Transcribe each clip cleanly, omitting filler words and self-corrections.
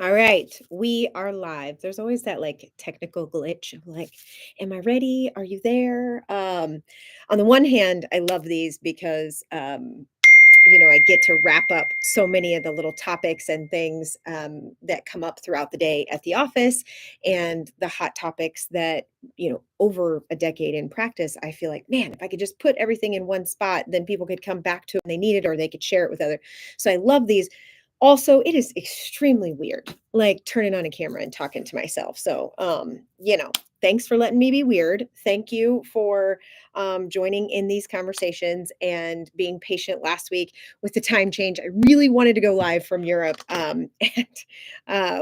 All right, we are live. There's always that like technical glitch of like, am I ready? Are you there? On the one hand, I love these because I get to wrap up so many of the little topics and things that come up throughout the day at the office and the hot topics that, over a decade in practice, I feel like, man, if I could just put everything in one spot, then people could come back to it when they need it or they could share it with others. So I love these. Also, it is extremely weird, like turning on a camera and talking to myself. So, thanks for letting me be weird. Thank you for joining in these conversations and being patient last week with the time change. I really wanted to go live from Europe, and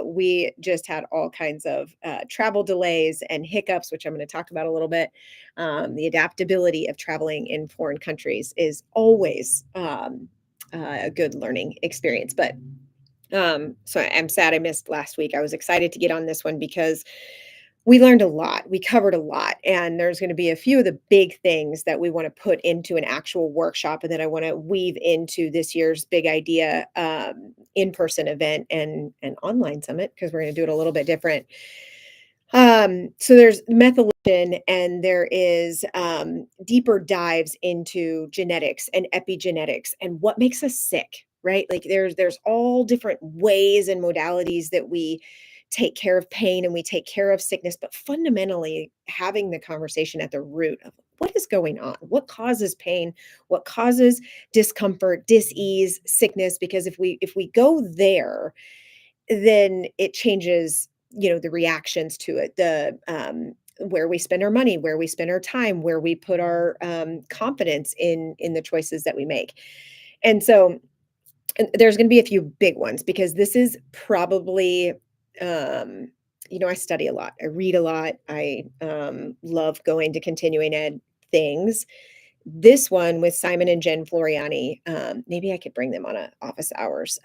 we just had all kinds of travel delays and hiccups, which I'm going to talk about a little bit. The adaptability of traveling in foreign countries is always a good learning experience. But so I'm sad I missed last week. I was excited to get on this one because we learned a lot. We covered a lot. And there's going to be a few of the big things that we want to put into an actual workshop. And then I want to weave into this year's big idea in-person event and an online summit because we're going to do it a little bit different. So there's methylation and there is deeper dives into genetics and epigenetics and what makes us sick, right? Like there's all different ways and modalities that we take care of pain and we take care of sickness, but fundamentally having the conversation at the root of what is going on, what causes pain, what causes discomfort, dis-ease, sickness, because if we go there, then it changes, the reactions to it, the where we spend our money, where we spend our time, where we put our confidence in the choices that we make. And so there's going to be a few big ones because this is probably I study a lot, I read a lot, I love going to continuing ed things. This one with Simon and Jen Floriani, maybe I could bring them on a office hours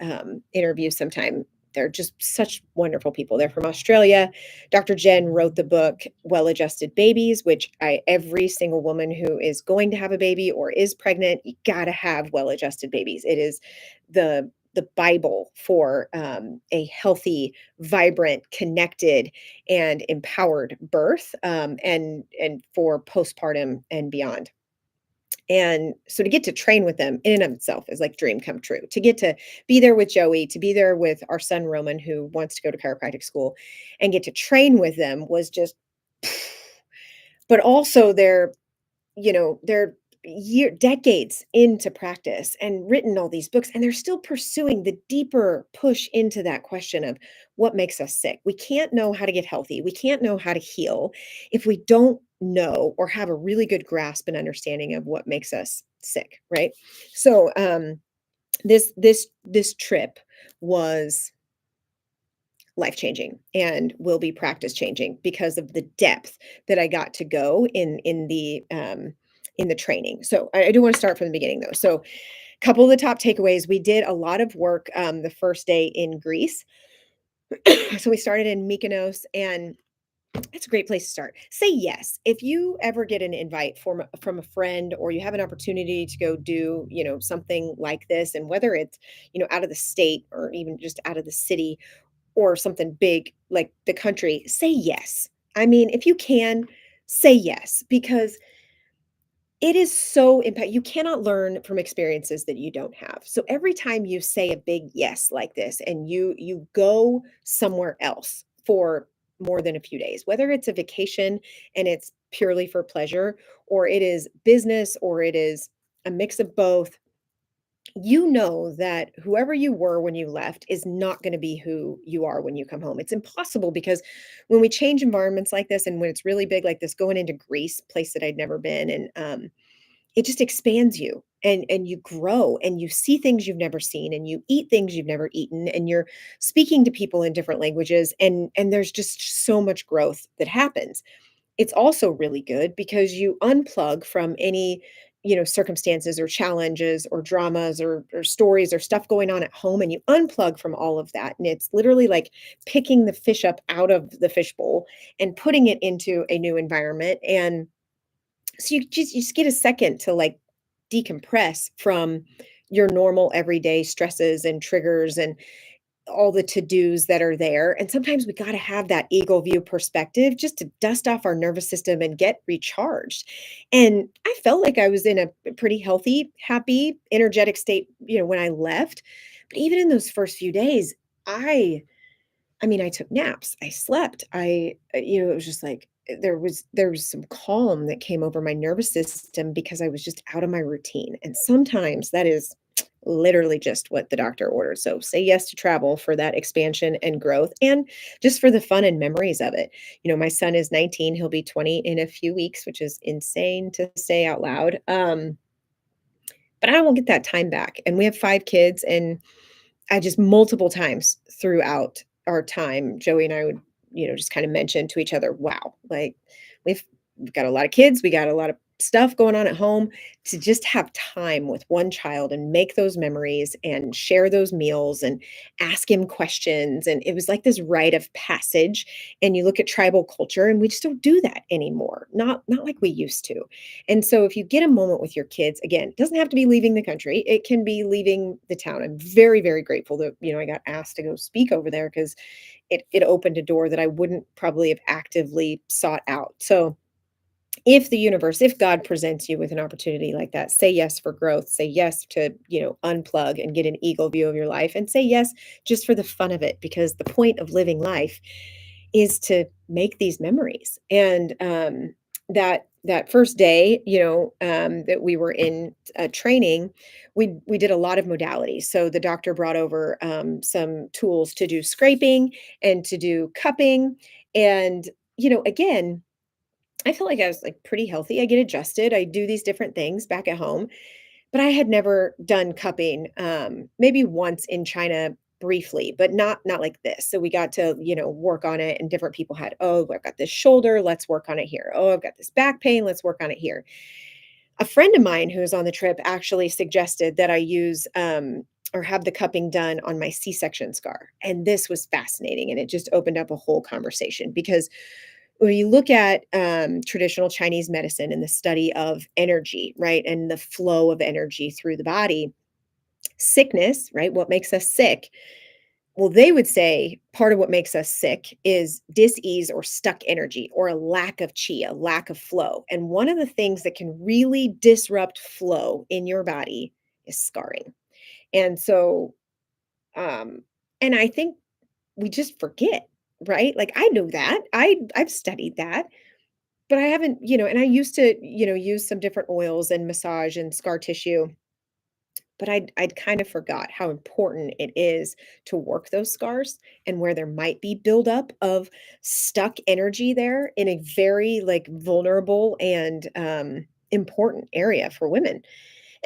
interview sometime. They're just such wonderful people. They're from Australia. Dr. Jen wrote the book Well-Adjusted Babies, which every single woman who is going to have a baby or is pregnant, you got to have well-adjusted babies. It is the Bible for a healthy, vibrant, connected, and empowered birth, and for postpartum and beyond. And so to get to train with them in and of itself is like dream come true. To get to be there with Joey, to be there with our son Roman, who wants to go to chiropractic school, and get to train with them was just, but also they're decades into practice and written all these books, and they're still pursuing the deeper push into that question of what makes us sick. We can't know how to get healthy. We can't know how to heal if we don't know or have a really good grasp and understanding of what makes us sick, right? So this trip was life changing and will be practice changing because of the depth that I got to go in the training. So I do want to start from the beginning though. So a couple of the top takeaways, we did a lot of work the first day in Greece. So we started in Mykonos, and it's a great place to start. Say yes. If you ever get an invite from a friend or you have an opportunity to go do, something like this, and whether it's, out of the state or even just out of the city or something big like the country, say yes. I mean, if you can, say yes, because it is so impact. You cannot learn from experiences that you don't have. So every time you say a big yes like this and you go somewhere else for more than a few days, whether it's a vacation and it's purely for pleasure, or it is business, or it is a mix of both, you know that whoever you were when you left is not going to be who you are when you come home. It's impossible because when we change environments like this and when it's really big like this, going into Greece, place that I'd never been, and it just expands you and you grow and you see things you've never seen and you eat things you've never eaten and you're speaking to people in different languages, and there's just so much growth that happens. It's also really good because you unplug from any, circumstances or challenges or dramas or stories or stuff going on at home, and you unplug from all of that. And it's literally like picking the fish up out of the fishbowl and putting it into a new environment. And so you just get a second to like decompress from your normal everyday stresses and triggers. And all the to-dos that are there, and sometimes we gotta have that eagle view perspective just to dust off our nervous system and get recharged, and I felt like I was in a pretty healthy, happy, energetic state, when I left, but even in those first few days, I I mean, I took naps, I slept, it was just like, there was some calm that came over my nervous system because I was just out of my routine, and sometimes that is literally just what the doctor ordered. So say yes to travel for that expansion and growth and just for the fun and memories of it. My son is 19, he'll be 20 in a few weeks, which is insane to say out loud. But I won't get that time back. And we have 5 kids, and I just multiple times throughout our time, Joey and I would, just kind of mention to each other, wow, like we've we've got a lot of kids, we got a lot of stuff going on at home to just have time with one child and make those memories and share those meals and ask him questions. And it was like this rite of passage. And you look at tribal culture and we just don't do that anymore. Not like we used to. And so if you get a moment with your kids, again, it doesn't have to be leaving the country. It can be leaving the town. I'm very, very grateful that, I got asked to go speak over there because it opened a door that I wouldn't probably have actively sought out. So if God presents you with an opportunity like that, say yes for growth, say yes to, unplug and get an eagle view of your life, and say yes just for the fun of it, because the point of living life is to make these memories. And that first day, that we were in training, we did a lot of modalities. So the doctor brought over some tools to do scraping and to do cupping, and again, I feel like I was, like, pretty healthy. I get adjusted. I do these different things back at home, but I had never done cupping, maybe once in China briefly, but not like this. So we got to, work on it, and different people had, "Oh, I've got this shoulder, let's work on it here. Oh, I've got this back pain, let's work on it here." A friend of mine who was on the trip actually suggested that I use, or have the cupping done on my C-section scar, and this was fascinating, and it just opened up a whole conversation because when you look at traditional Chinese medicine and the study of energy, right, and the flow of energy through the body, sickness, right, what makes us sick? Well, they would say part of what makes us sick is dis-ease or stuck energy or a lack of chi, a lack of flow. And one of the things that can really disrupt flow in your body is scarring. And so, um, and I think we just forget, right? Like I know that. I've studied that. But I haven't, and I used to, use some different oils and massage and scar tissue, but I'd kind of forgot how important it is to work those scars and where there might be buildup of stuck energy there in a very like vulnerable and important area for women.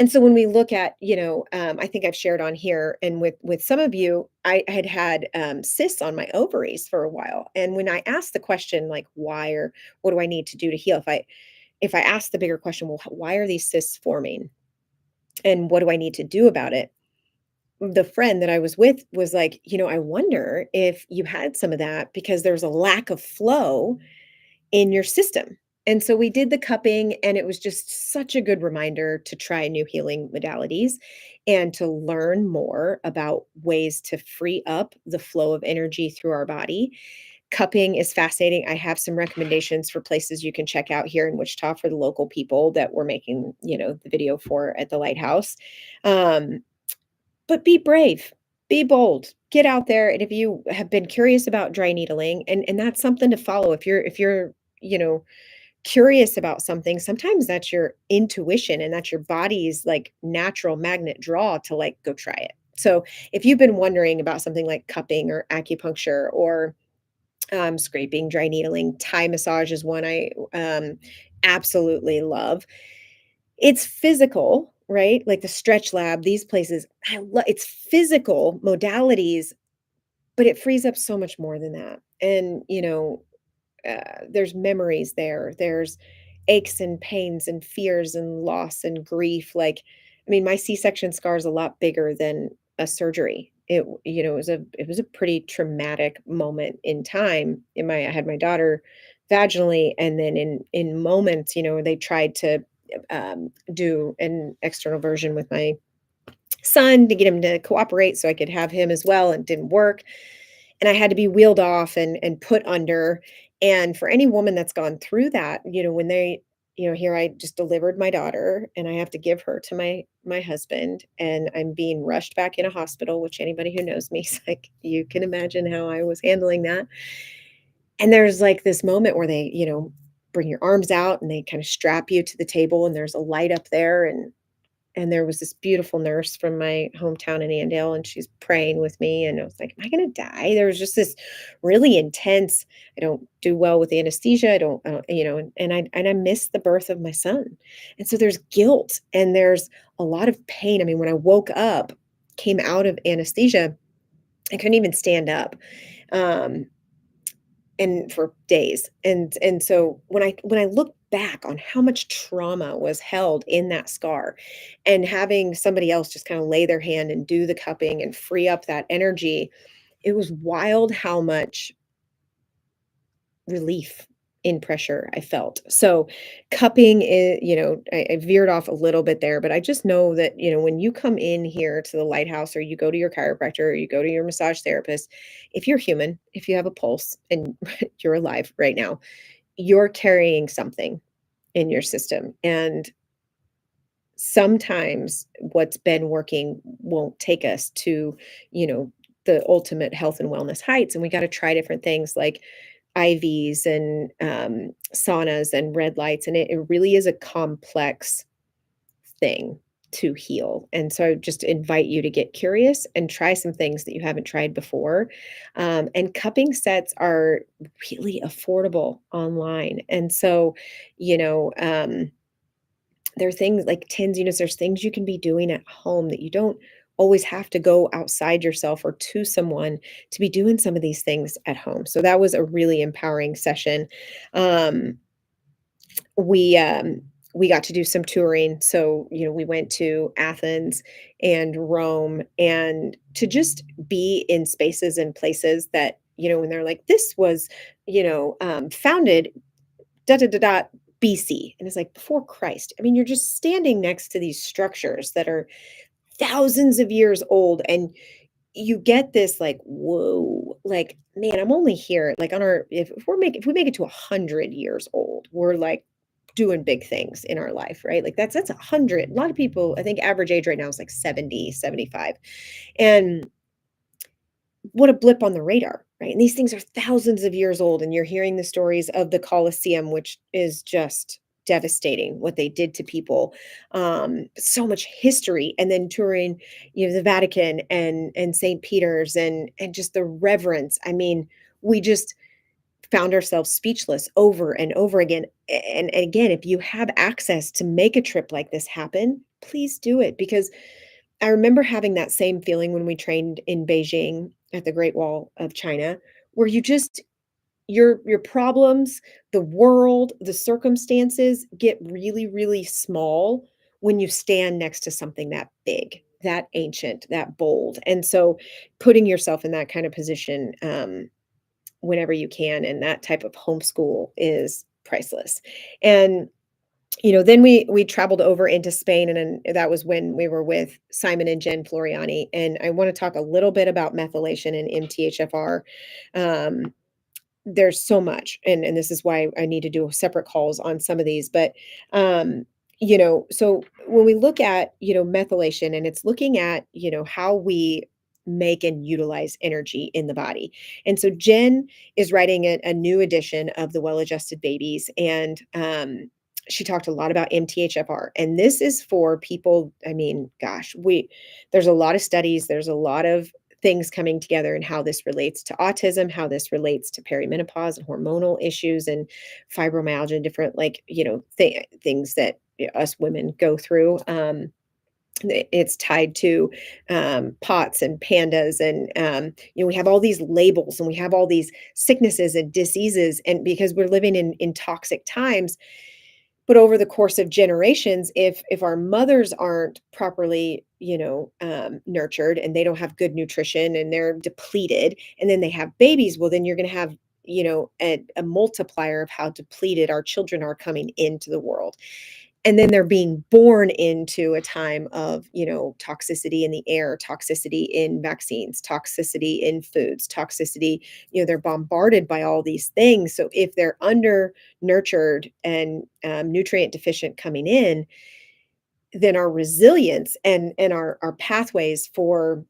And so when we look at, I think I've shared on here, and with some of you, I had cysts on my ovaries for a while. And when I asked the question, like, why, or what do I need to do to heal? If I ask the bigger question, well, why are these cysts forming? And what do I need to do about it? The friend that I was with was like, I wonder if you had some of that because there's a lack of flow in your system. And so we did the cupping, and it was just such a good reminder to try new healing modalities and to learn more about ways to free up the flow of energy through our body. Cupping is fascinating. I have some recommendations for places you can check out here in Wichita for the local people that we're making, the video for at the lighthouse. Um, but be brave, be bold, get out there. And if you have been curious about dry needling, and that's something to follow. If you're, you know, curious about something, sometimes that's your intuition and that's your body's like natural magnet draw to like go try it. So if you've been wondering about something like cupping or acupuncture or scraping, dry needling, Thai massage is one I absolutely love. It's physical, right? Like the stretch lab, these places, it's physical modalities, but it frees up so much more than that. And, there's memories there. There's aches and pains and fears and loss and grief. Like, I mean, my C-section scar is a lot bigger than a surgery. It was a pretty traumatic moment in time. I had my daughter vaginally, and then in moments, they tried to do an external version with my son to get him to cooperate so I could have him as well, and it didn't work. And I had to be wheeled off and put under. And for any woman that's gone through that, when they, here I just delivered my daughter and I have to give her to my husband and I'm being rushed back in a hospital, which anybody who knows me is like, you can imagine how I was handling that. And there's like this moment where they, bring your arms out and they kind of strap you to the table and there's a light up there and there was this beautiful nurse from my hometown in Andale, and she's praying with me, and I was like, "Am I gonna die?" There was just this really intense. I don't do well with anesthesia. I don't, and I missed the birth of my son, and so there's guilt and there's a lot of pain. I mean, when I woke up, came out of anesthesia, I couldn't even stand up. Um, and for days. And so when I look back on how much trauma was held in that scar and having somebody else just kind of lay their hand and do the cupping and free up that energy, it was wild how much relief in pressure I felt. So cupping is, I veered off a little bit there, but I just know that, when you come in here to the lighthouse or you go to your chiropractor or you go to your massage therapist, if you're human, if you have a pulse and you're alive right now, you're carrying something in your system. And sometimes what's been working won't take us to, you know, the ultimate health and wellness heights. And we got to try different things like IVs and saunas and red lights. And it really is a complex thing to heal. And so I just invite you to get curious and try some things that you haven't tried before. And cupping sets are really affordable online. And so, you know, there are things like tins, there's things you can be doing at home that you don't always have to go outside yourself or to someone to be doing some of these things at home. So that was a really empowering session. Um, we got to do some touring. So, we went to Athens and Rome and to just be in spaces and places that, when they're like, this was, founded da da da da BC. And it's like before Christ. I mean, you're just standing next to these structures that are thousands of years old. And you get this like, whoa, like, man, I'm only here. Like on our if we make it to 100 years old, we're like doing big things in our life, right? Like that's 100. A lot of people, I think average age right now is like 70, 75. And what a blip on the radar, right? And these things are thousands of years old, and you're hearing the stories of the Colosseum, which is just devastating what they did to people. So much history, and then touring, the Vatican and St. Peter's, and just the reverence. I mean, we just found ourselves speechless over and over again. And again, if you have access to make a trip like this happen, please do it because I remember having that same feeling when we trained in Beijing at the Great Wall of China, where you just your problems, the world, the circumstances get really, really small when you stand next to something that big, that ancient, that bold. And so putting yourself in that kind of position whenever you can and that type of homeschool is priceless. And then we traveled over into Spain, and then that was when we were with Simon and Jen Floriani, and I wanna talk a little bit about methylation and MTHFR. Um, there's so much, and this is why I need to do separate calls on some of these, but, so when we look at, methylation and it's looking at, how we make and utilize energy in the body. And so Jen is writing a new edition of The Well-Adjusted Babies, and, she talked a lot about MTHFR, and this is for people. I mean, gosh, there's a lot of studies, there's a lot of things coming together and how this relates to autism, how this relates to perimenopause and hormonal issues and fibromyalgia and different like, things that us women go through. It's tied to POTS and pandas and we have all these labels and we have all these sicknesses and diseases and because we're living in toxic times, but over the course of generations, if our mothers aren't properly, nurtured and they don't have good nutrition and they're depleted, and then they have babies, well, then you're going to have, a multiplier of how depleted our children are coming into the world. And then they're being born into a time of, toxicity in the air, toxicity in vaccines, toxicity in foods, toxicity, they're bombarded by all these things. So if they're under nurtured and nutrient deficient coming in, then our resilience and our pathways for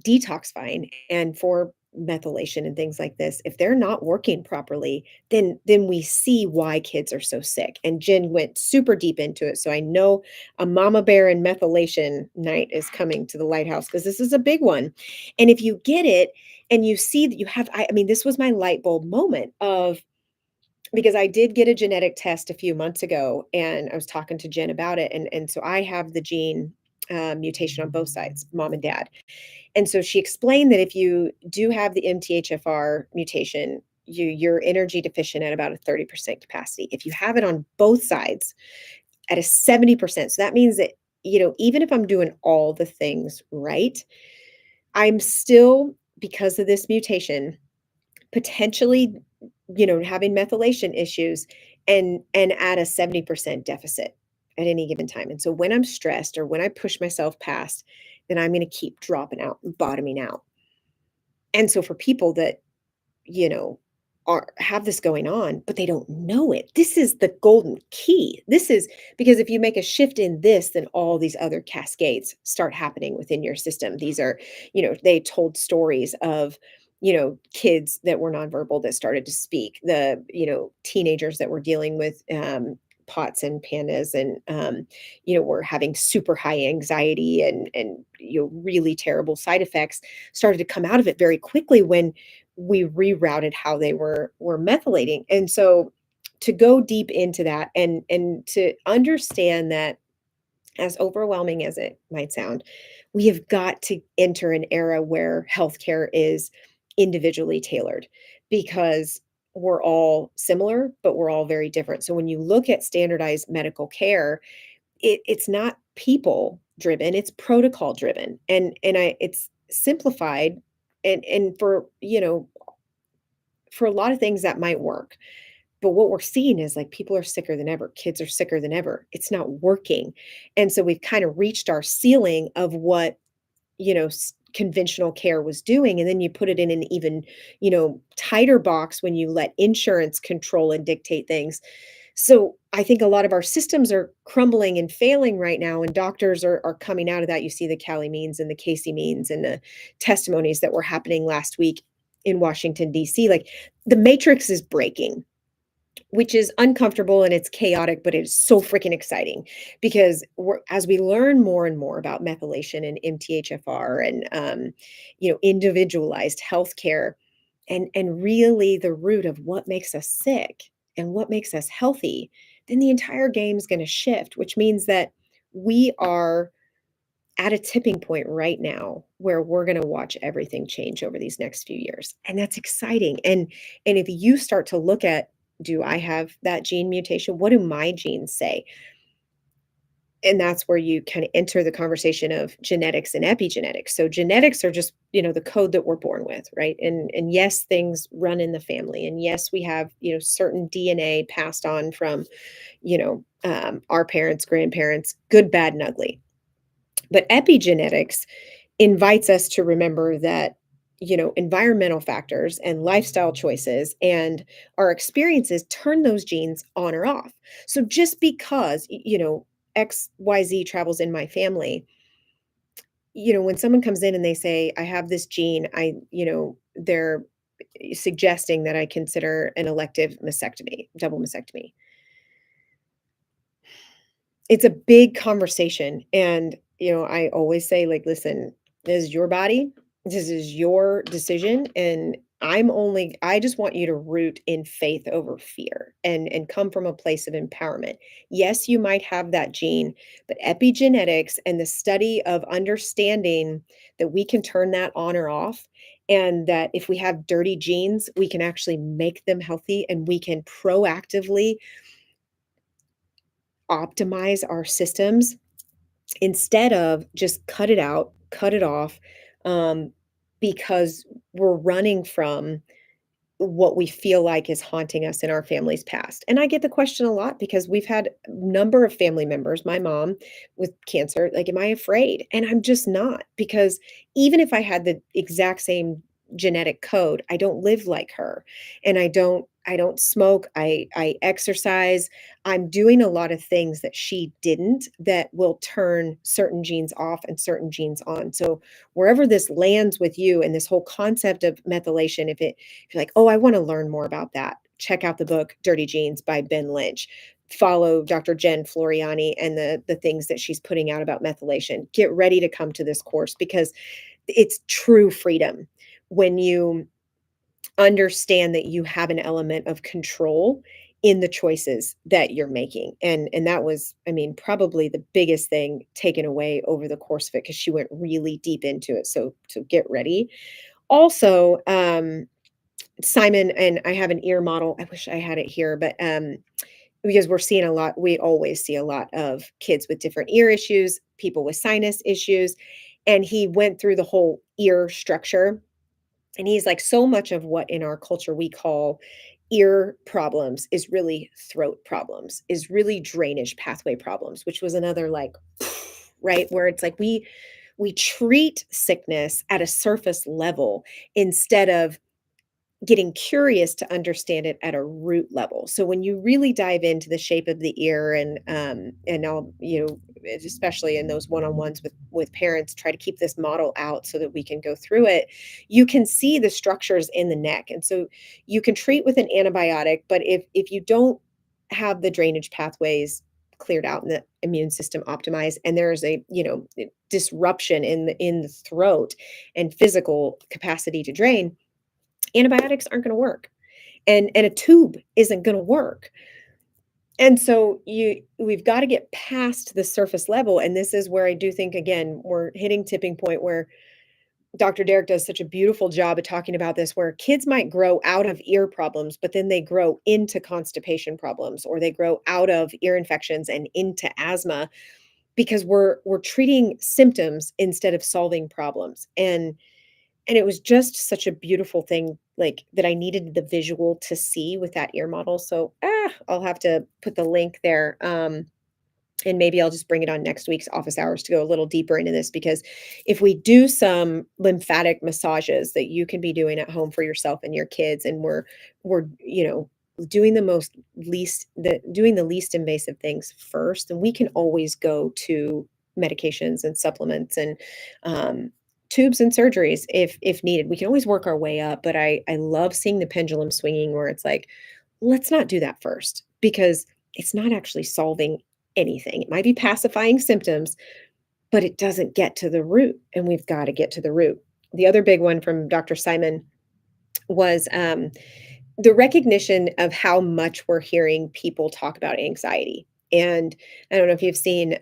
detoxifying and for methylation and things like this, if they're not working properly, then we see why kids are so sick. And Jen went super deep into it. So I know a mama bear and methylation night is coming to the lighthouse because this is a big one. And if you get it and you see that you have, I mean, this was my light bulb moment of because I did get a genetic test a few months ago and I was talking to Jen about it. And so I have the gene mutation on both sides, mom and dad. And so she explained that if you do have the MTHFR mutation, you're energy deficient at about a 30% capacity. If you have it on both sides at a 70%, so that means that, even if I'm doing all the things right, I'm still, because of this mutation, potentially, having methylation issues and at a 70% deficit at any given time. And so when I'm stressed or when I push myself past, then I'm going to keep dropping out and bottoming out. And so for people that, you know, have this going on, but they don't know it. This is the golden key. This is because if you make a shift in this, then all these other cascades start happening within your system. These are, they told stories of, kids that were nonverbal that started to speak, the, teenagers that were dealing with pots and pandas and were having super high anxiety and really terrible side effects started to come out of it very quickly when we rerouted how they were methylating. And so to go deep into that and to understand that, as overwhelming as it might sound, we have got to enter an era where healthcare is individually tailored because we're all similar, but we're all very different. So when you look at standardized medical care, it's not people driven, it's protocol driven. And it's simplified and for a lot of things that might work. But what we're seeing is like people are sicker than ever. Kids are sicker than ever. It's not working. And so we've kind of reached our ceiling of what, conventional care was doing. And then you put it in an even, tighter box when you let insurance control and dictate things. So I think a lot of our systems are crumbling and failing right now, and doctors are coming out of that. You see the Callie Means and the Casey Means and the testimonies that were happening last week in Washington, D.C. Like the matrix is breaking, which is uncomfortable and it's chaotic, but it's so freaking exciting because as we learn more and more about methylation and MTHFR and individualized healthcare and really the root of what makes us sick and what makes us healthy, then the entire game is going to shift, which means that we are at a tipping point right now where we're going to watch everything change over these next few years. And that's exciting. And if you start to look at, do I have that gene mutation? What do my genes say? And that's where you kind of enter the conversation of genetics and epigenetics. So genetics are just, the code that we're born with, right? And yes, things run in the family. And yes, we have, certain DNA passed on from, our parents, grandparents, good, bad, and ugly. But epigenetics invites us to remember that, environmental factors and lifestyle choices and our experiences turn those genes on or off. So just because, XYZ travels in my family, when someone comes in and they say, I have this gene, they're suggesting that I consider an elective mastectomy, double mastectomy. It's a big conversation, and, I always say, like, "Listen, this is your body, this is your decision, and I just want you to root in faith over fear and come from a place of empowerment. Yes, you might have that gene, but epigenetics and the study of understanding that we can turn that on or off, and that if we have dirty genes, we can actually make them healthy, and we can proactively optimize our systems instead of just cut it out, cut it off, um, because we're running from what we feel like is haunting us in our family's past. And I get the question a lot because we've had a number of family members, my mom with cancer, like, am I afraid? And I'm just not, because even if I had the exact same genetic code, I don't live like her. And I don't smoke, I exercise. I'm doing a lot of things that she didn't that will turn certain genes off and certain genes on. So wherever this lands with you and this whole concept of methylation, if you're like, "Oh, I wanna learn more about that," check out the book Dirty Genes by Ben Lynch. Follow Dr. Jen Floriani and the things that she's putting out about methylation. Get ready to come to this course because it's true freedom when you understand that you have an element of control in the choices that you're making. And that was, I mean, probably the biggest thing taken away over the course of it because she went really deep into it. So get ready. Also, Simon, and I have an ear model. I wish I had it here, but because we're seeing a lot, we always see a lot of kids with different ear issues, people with sinus issues. And he went through the whole ear structure. And he's like, so much of what in our culture we call ear problems is really throat problems, is really drainage pathway problems, which was another like, right, where it's like we treat sickness at a surface level instead of getting curious to understand it at a root level. So when you really dive into the shape of the ear and I'll, especially in those one-on-ones with parents, try to keep this model out so that we can go through it, you can see the structures in the neck. And so you can treat with an antibiotic, but if you don't have the drainage pathways cleared out and the immune system optimized, and there's a, disruption in the throat and physical capacity to drain, antibiotics aren't going to work, and a tube isn't going to work. And so we've got to get past the surface level, and this is where I do think, again, we're hitting tipping point where Dr. Derek does such a beautiful job of talking about this, where kids might grow out of ear problems, but then they grow into constipation problems, or they grow out of ear infections and into asthma because we're treating symptoms instead of solving problems. And it was just such a beautiful thing, like, that I needed the visual to see with that ear model. So, I'll have to put the link there, and maybe I'll just bring it on next week's office hours to go a little deeper into this, because if we do some lymphatic massages that you can be doing at home for yourself and your kids, and we're, doing the least invasive things first, and we can always go to medications and supplements and um, tubes and surgeries if needed. We can always work our way up, but I love seeing the pendulum swinging where it's like, let's not do that first, because it's not actually solving anything. It might be pacifying symptoms, but it doesn't get to the root, and we've got to get to the root. The other big one from Dr. Simon was the recognition of how much we're hearing people talk about anxiety. And I don't know if you've seen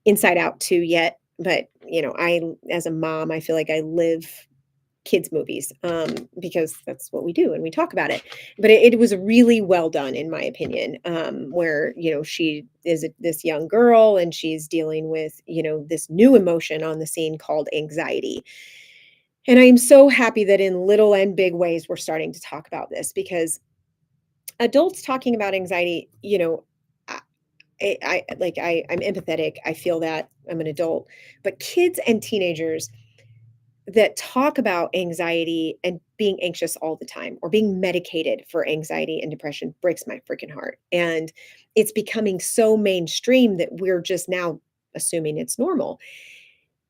Inside Out 2 yet, but as a mom, I feel like I live kids movies, because that's what we do and we talk about it. But it was really well done, in my opinion, where she is this young girl and she's dealing with this new emotion on the scene called anxiety. And I am so happy that in little and big ways we're starting to talk about this, because adults talking about anxiety, I, I'm empathetic. I feel that I'm an adult, but kids and teenagers that talk about anxiety and being anxious all the time, or being medicated for anxiety and depression, breaks my freaking heart. And it's becoming so mainstream that we're just now assuming it's normal.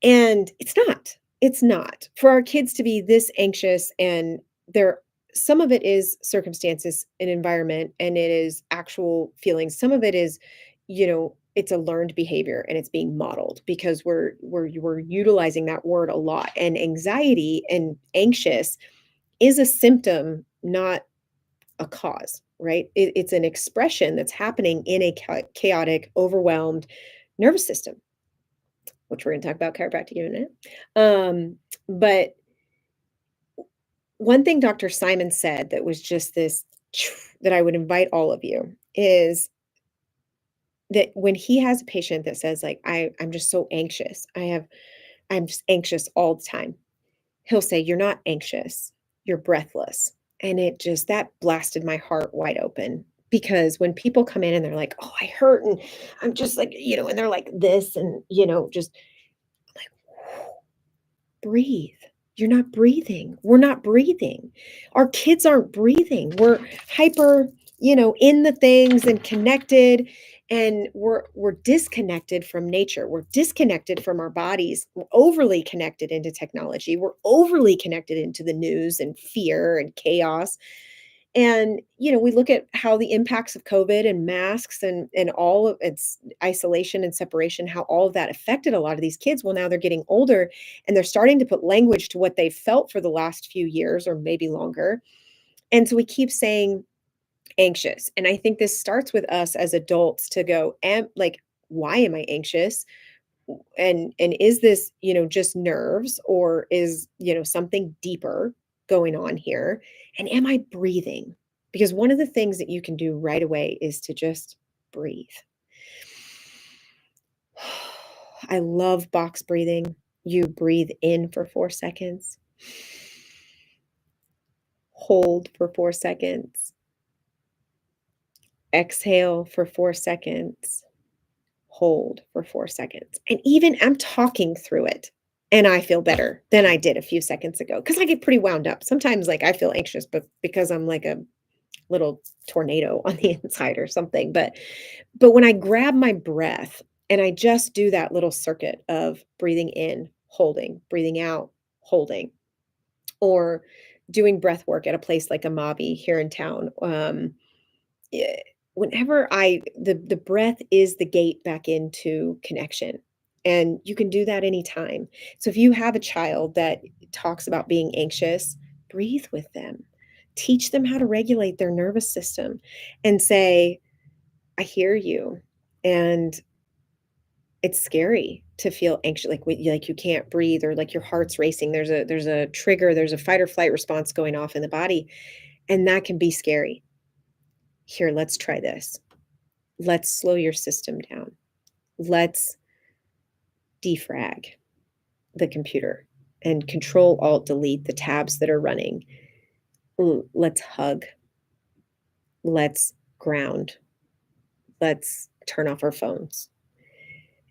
And it's not. It's not. For our kids to be this anxious, and there some of it is circumstances and environment, and it is actual feelings. Some of it is, it's a learned behavior and it's being modeled because we're utilizing that word a lot. And anxiety and anxious is a symptom, not a cause, right? It's an expression that's happening in a chaotic, overwhelmed nervous system, which we're going to talk about chiropractic in a minute. But one thing Dr. Simon said that was just this, that I would invite all of you, is that when he has a patient that says, like, I'm just so anxious, I'm just anxious all the time, he'll say, you're not anxious. you're breathless. And it just that blasted my heart wide open because when people come in and they're like, "Oh, I hurt," and I'm just like, and they're like this and, just like, breathe. You're not breathing. We're not breathing. Our kids aren't breathing. We're hyper, in the things and connected, and we're disconnected from nature. We're disconnected from our bodies. We're overly connected into technology. We're overly connected into the news and fear and chaos. And, we look at how the impacts of COVID and masks and all of its isolation and separation, how all of that affected a lot of these kids. Well, now they're getting older and they're starting to put language to what they've felt for the last few years or maybe longer. And so we keep saying anxious. And I think this starts with us as adults to go, like, why am I anxious? And is this, just nerves, or is, something deeper going on here? And am I breathing? Because one of the things that you can do right away is to just breathe. I love box breathing. You breathe in for 4 seconds, hold for 4 seconds, exhale for 4 seconds, hold for 4 seconds. And even I'm talking through it and I feel better than I did a few seconds ago because I get pretty wound up. Sometimes, like, I feel anxious, but because I'm like a little tornado on the inside or something. But when I grab my breath and I just do that little circuit of breathing in, holding, breathing out, holding, or doing breath work at a place like a Mabi here in town, eh, whenever the breath is the gate back into connection, and you can do that anytime. So if you have a child that talks about being anxious, breathe with them. Teach them how to regulate their nervous system and say, "I hear you." And it's scary to feel anxious, like you can't breathe or like your heart's racing. There's a trigger, there's a fight or flight response going off in the body, and that can be scary. Here, let's try this. Let's slow your system down. Let's defrag the computer and control alt delete the tabs that are running. Let's hug. Let's ground. Let's turn off our phones.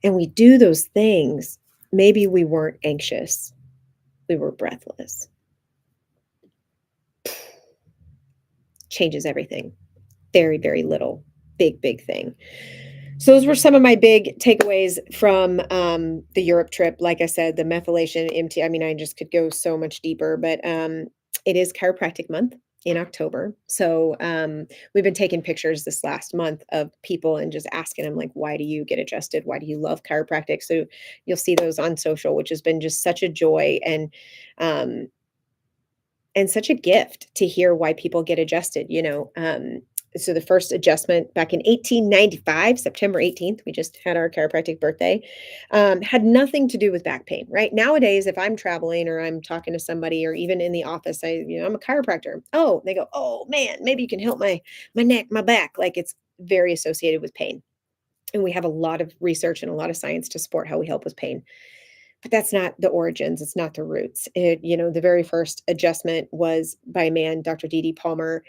And we do those things. Maybe we weren't anxious. We were breathless. Changes everything. Very, very little. Big, big thing. So those were some of my big takeaways from, the Europe trip. Like I said, the methylation, MT, I mean, I just could go so much deeper, but, it is chiropractic month in October. So, we've been taking pictures this last month of people and just asking them, like, "Why do you get adjusted? Why do you love chiropractic?" So you'll see those on social, which has been just such a joy um, and such a gift to hear why people get adjusted. So the first adjustment back in 1895, September 18th, we just had our chiropractic birthday, had nothing to do with back pain, right? Nowadays, if I'm traveling or I'm talking to somebody or even in the office, I'm a chiropractor. Oh, they go, "Oh man, maybe you can help my neck, my back." Like, it's very associated with pain. And we have a lot of research and a lot of science to support how we help with pain. But that's not the origins, it's not the roots. The very first adjustment was by a man, Dr. D.D. Palmer,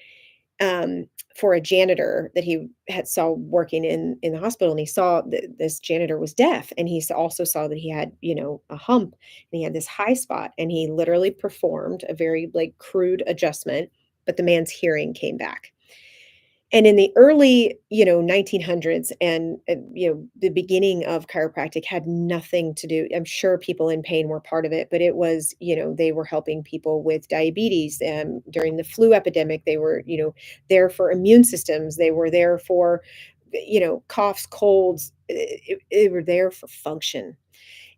for a janitor that he had saw working in the hospital, and he saw that this janitor was deaf, and also saw that he had, a hump, and he had this high spot, and he literally performed a very, like, crude adjustment, but the man's hearing came back. And in the early, 1900s and the beginning of chiropractic had nothing to do. I'm sure people in pain were part of it, but it was, they were helping people with diabetes, during the flu epidemic. They were, there for immune systems. They were there for, coughs, colds. They were there for function.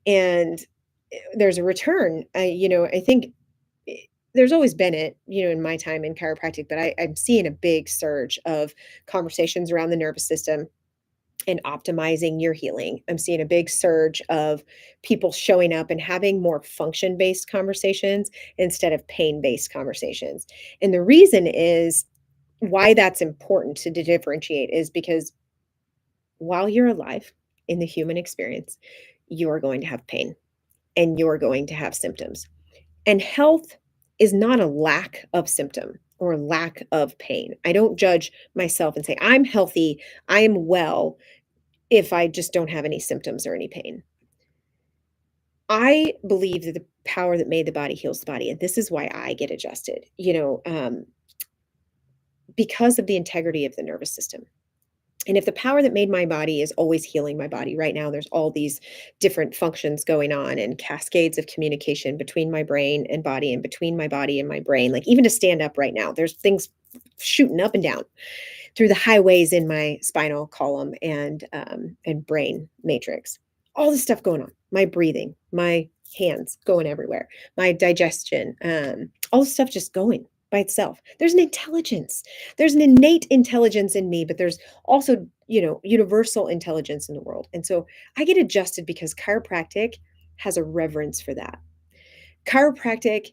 And there's a return. I think eh, there's always been it, in my time in chiropractic, but I'm seeing a big surge of conversations around the nervous system and optimizing your healing. I'm seeing a big surge of people showing up and having more function based conversations instead of pain based conversations. And the reason is why that's important to differentiate is because while you're alive in the human experience, you're going to have pain and you're going to have symptoms. And health is not a lack of symptom or lack of pain. I don't judge myself and say, I'm healthy, I am well, if I just don't have any symptoms or any pain. I believe that the power that made the body heals the body, and this is why I get adjusted, because of the integrity of the nervous system. And if the power that made my body is always healing my body, right now there's all these different functions going on and cascades of communication between my brain and body and between my body and my brain. Like even to stand up right now, there's things shooting up and down through the highways in my spinal column and brain matrix. All this stuff going on. My breathing, my hands going everywhere, my digestion, all this stuff just going by itself. There's an intelligence. There's an innate intelligence in me, but there's also, universal intelligence in the world. And so I get adjusted because chiropractic has a reverence for that. Chiropractic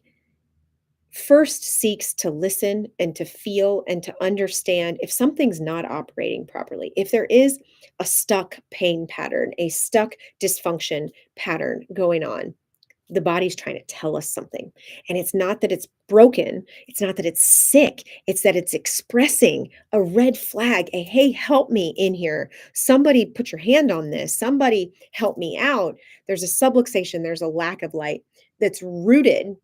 first seeks to listen and to feel and to understand if something's not operating properly. If there is a stuck pain pattern, a stuck dysfunction pattern going on, the body's trying to tell us something. And it's not that it's broken, it's not that it's sick, it's that it's expressing a red flag, a hey, help me in here. Somebody put your hand on this. Somebody help me out. There's a subluxation, there's a lack of light that's rooted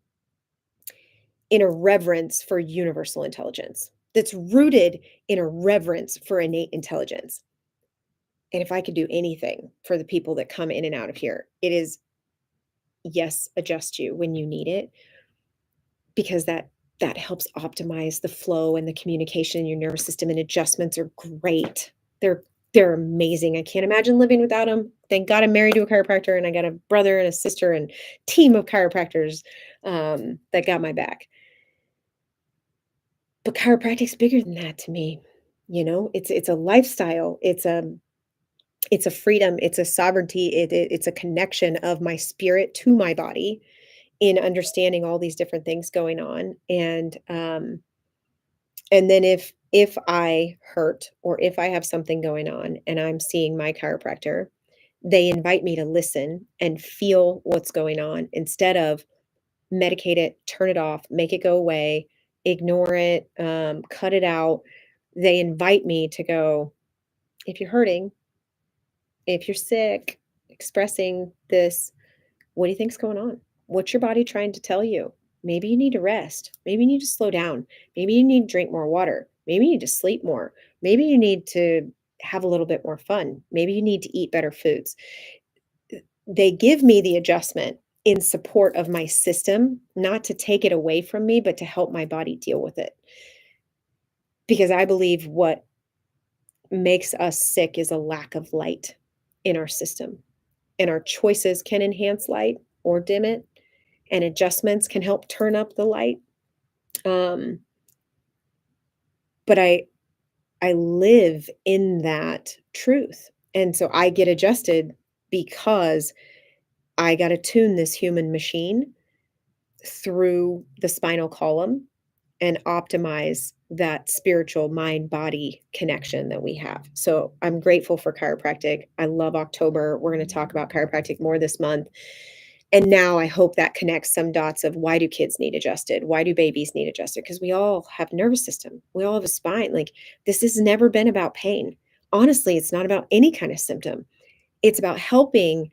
in a reverence for universal intelligence, that's rooted in a reverence for innate intelligence. And if I could do anything for the people that come in and out of here, it is yes, adjust you when you need it, because that helps optimize the flow and the communication in your nervous system, and adjustments are great. They're amazing. I can't imagine living without them. Thank God I'm married to a chiropractor and I got a brother and a sister and team of chiropractors that got my back. But chiropractic's bigger than that to me. It's a lifestyle. It's a freedom. It's a sovereignty. It's a connection of my spirit to my body in understanding all these different things going on. And then if I hurt or if I have something going on and I'm seeing my chiropractor, they invite me to listen and feel what's going on instead of medicate it, turn it off, make it go away, ignore it, cut it out. They invite me to go, if you're hurting, if you're sick, expressing this, what do you think's going on? What's your body trying to tell you? Maybe you need to rest. Maybe you need to slow down. Maybe you need to drink more water. Maybe you need to sleep more. Maybe you need to have a little bit more fun. Maybe you need to eat better foods. They give me the adjustment in support of my system, not to take it away from me, but to help my body deal with it. Because I believe what makes us sick is a lack of light in our system. And our choices can enhance light or dim it, and adjustments can help turn up the light. Um, but I live in that truth. And so I get adjusted because I got to tune this human machine through the spinal column and optimize that spiritual mind body connection that we have. So I'm grateful for chiropractic. I love October. We're going to talk about chiropractic more this month. And now I hope that connects some dots of why do kids need adjusted? Why do babies need adjusted? Because we all have nervous system. We all have a spine. Like this has never been about pain. Honestly, it's not about any kind of symptom. It's about helping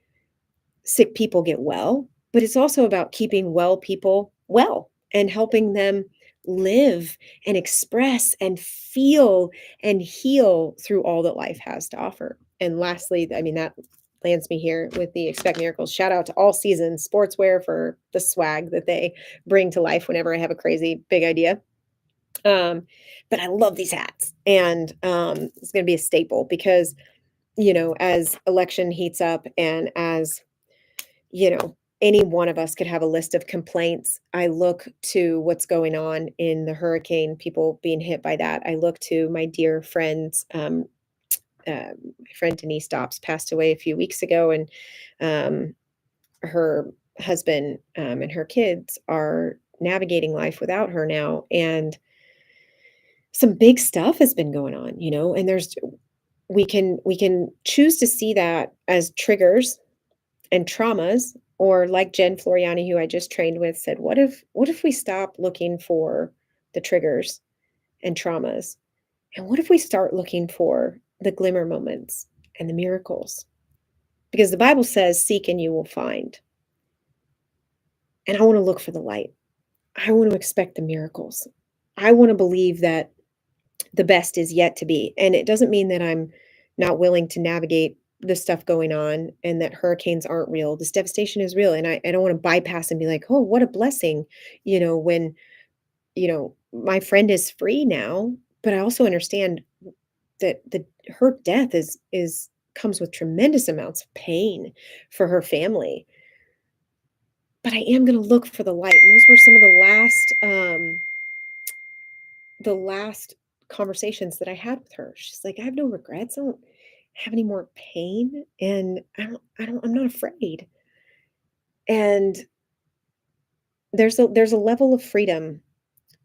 sick people get well, but it's also about keeping well people well and helping them live and express and feel and heal through all that life has to offer. And lastly, I mean, that lands me here with the Expect Miracles. Shout out to All Seasons Sportswear for the swag that they bring to life whenever I have a crazy big idea. But I love these hats, and it's going to be a staple because, as election heats up and as any one of us could have a list of complaints. I look to what's going on in the hurricane, people being hit by that. I look to my dear friends. My friend Denise Dobbs passed away a few weeks ago, and her husband and her kids are navigating life without her now. And some big stuff has been going on, and we can choose to see that as triggers and traumas, Or like Jen Floriani, who I just trained with, said, what if we stop looking for the triggers and traumas? And what if we start looking for the glimmer moments and the miracles? Because the Bible says, seek and you will find. And I want to look for the light. I want to expect the miracles. I want to believe that the best is yet to be. And it doesn't mean that I'm not willing to navigate the stuff going on and that hurricanes aren't real. This devastation is real. And I don't want to bypass and be like, oh, what a blessing, when, my friend is free now. But I also understand that her death is comes with tremendous amounts of pain for her family. But I am going to look for the light. And those were some of the last conversations that I had with her. She's like, "I have no regrets. I don't have any more pain, and I'm not afraid." And there's a level of freedom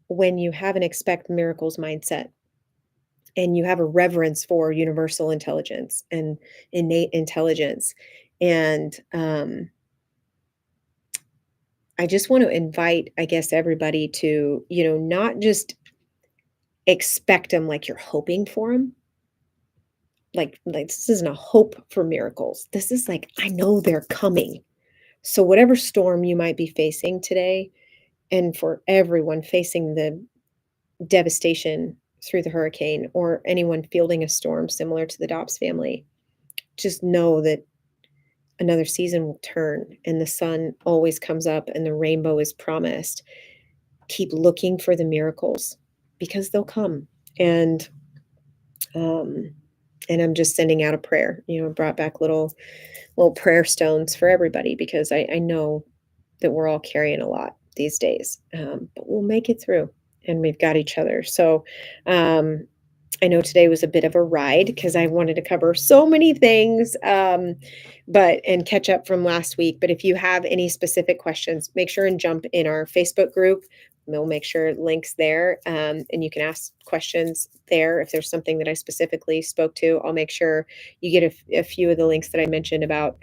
when you have an expect miracles mindset and you have a reverence for universal intelligence and innate intelligence. And I just want to invite, I guess, everybody to, not just expect them like you're hoping for them. Like this isn't a hope for miracles. This is like, I know they're coming. So whatever storm you might be facing today, and for everyone facing the devastation through the hurricane or anyone fielding a storm similar to the Dobbs family, just know that another season will turn and the sun always comes up and the rainbow is promised. Keep looking for the miracles because they'll come. Um, and I'm just sending out a prayer. Brought back little prayer stones for everybody because I know that we're all carrying a lot these days, but we'll make it through, and we've got each other. So I know today was a bit of a ride because I wanted to cover so many things, and catch up from last week. But if you have any specific questions, make sure and jump in our Facebook group. We'll make sure links there, and you can ask questions there. If there's something that I specifically spoke to, I'll make sure you get a few of the links that I mentioned about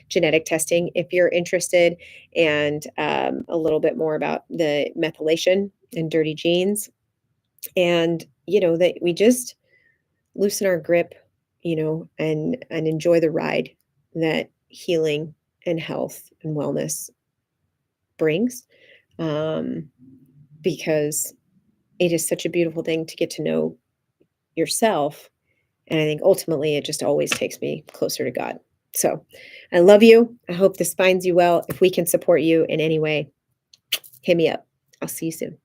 genetic testing if you're interested, and a little bit more about the methylation and dirty genes. And that we just loosen our grip, and enjoy the ride that healing and health and wellness brings, um, because it is such a beautiful thing to get to know yourself. And I think ultimately it just always takes me closer to God. So I love you. I hope this finds you well. If we can support you in any way, hit me up. I'll see you soon.